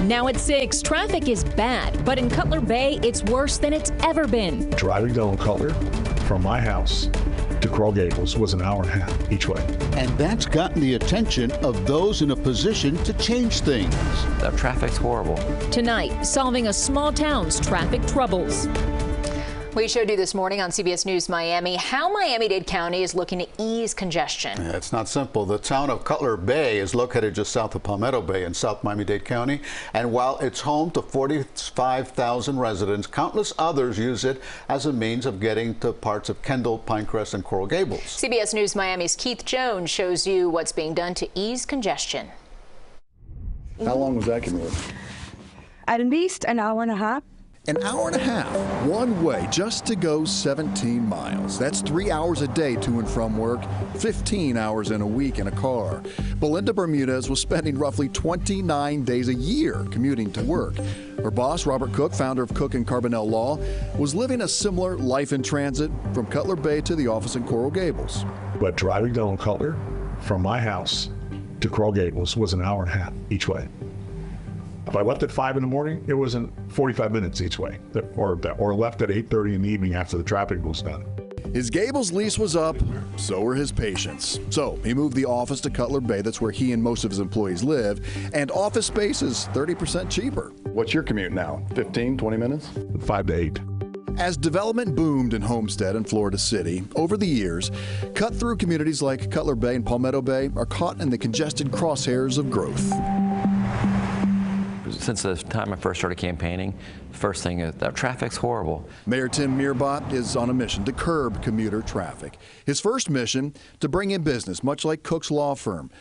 Now at 6, traffic is bad, but in Cutler Bay, it's worse than it's ever been. Driving down Cutler from my house to Coral Gables was an hour and a half each way. And that's gotten the attention of those in a position to change things. The traffic's horrible. Tonight, solving a small town's traffic troubles. We showed you this morning on CBS News Miami how Miami-Dade County is looking to ease congestion. Yeah, it's not simple. The town of Cutler Bay is located just south of Palmetto Bay in South Miami-Dade County. And while it's home to 45,000 residents, countless others use it as a means of getting to parts of Kendall, Pinecrest, and Coral Gables. CBS News Miami's Keith Jones shows you what's being done to ease congestion. How long was that commute? At least an hour and a half. An hour and a half, one way, just to go 17 miles. That's 3 hours a day to and from work, 15 hours in a week in a car. Belinda Bermudez was spending roughly 29 days a year commuting to work. Her boss, Robert Cook, founder of Cook and Carbonell Law, was living a similar life in transit from Cutler Bay to the office in Coral Gables. But driving down Cutler from my house to Coral Gables was an hour and a half each way. If I left at 5 in the morning, it wasn't 45 minutes each way, or left at 8:30 in the evening after the traffic was done. His Gables lease was up, so were his patients. So he moved the office to Cutler Bay. That's where he and most of his employees live. And office space is 30% cheaper. What's your commute now? 15, 20 minutes? 5 to 8. As development boomed in Homestead and Florida City, over the years, cut-through communities like Cutler Bay and Palmetto Bay are caught in the congested crosshairs of growth. Since the time I first started campaigning, the first thing is that traffic's horrible. Mayor Tim Meerbot is on a mission to curb commuter traffic. His first mission, to bring in business, much like Cook's law firm.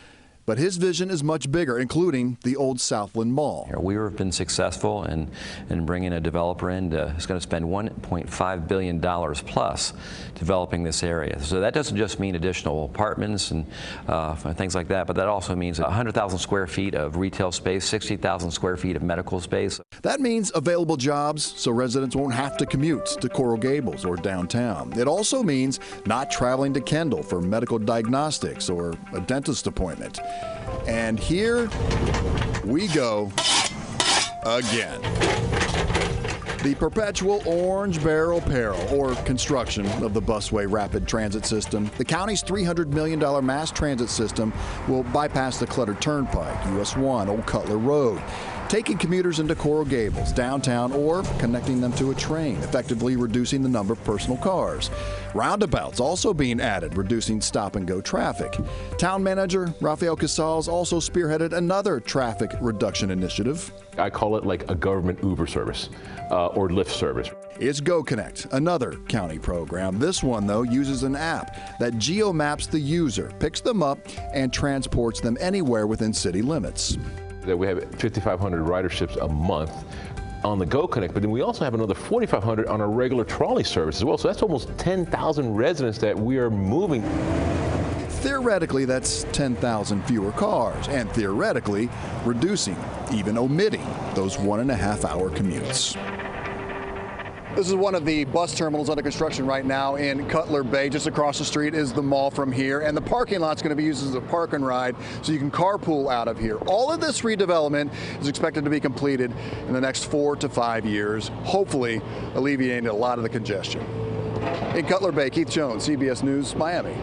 But his vision is much bigger, including the old Southland Mall. We have been successful in bringing a developer in who's going to spend $1.5 billion plus developing this area. So that doesn't just mean additional apartments and things like that, but that also means 100,000 square feet of retail space, 60,000 square feet of medical space. That means available jobs so residents won't have to commute to Coral Gables or downtown. It also means not traveling to Kendall for medical diagnostics or a dentist appointment. And here we go again. The perpetual orange barrel peril, or construction of the busway rapid transit system. The county's $300 million mass transit system will bypass the cluttered turnpike, US 1, Old Cutler Road, taking commuters into Coral Gables, downtown, or connecting them to a train, effectively reducing the number of personal cars. Roundabouts also being added, reducing stop-and-go traffic. Town manager Rafael Casals also spearheaded another traffic reduction initiative. I call it like a government Uber service or Lyft service. It's GoConnect, another county program. This one, though, uses an app that geo-maps the user, picks them up, and transports them anywhere within city limits. That we have 5,500 riderships a month on the GoConnect, but then we also have another 4,500 on our regular trolley service as well. So that's almost 10,000 residents that we are moving. Theoretically, that's 10,000 fewer cars, and theoretically, reducing, even omitting, those 1.5-hour commutes. This is one of the bus terminals under construction right now in Cutler Bay. Just across the street is the mall from here, and the parking lot's going to be used as a park and ride, so you can carpool out of here. All of this redevelopment is expected to be completed in the next 4 to 5 years, hopefully alleviating a lot of the congestion. In Cutler Bay, Keith Jones, CBS News, Miami.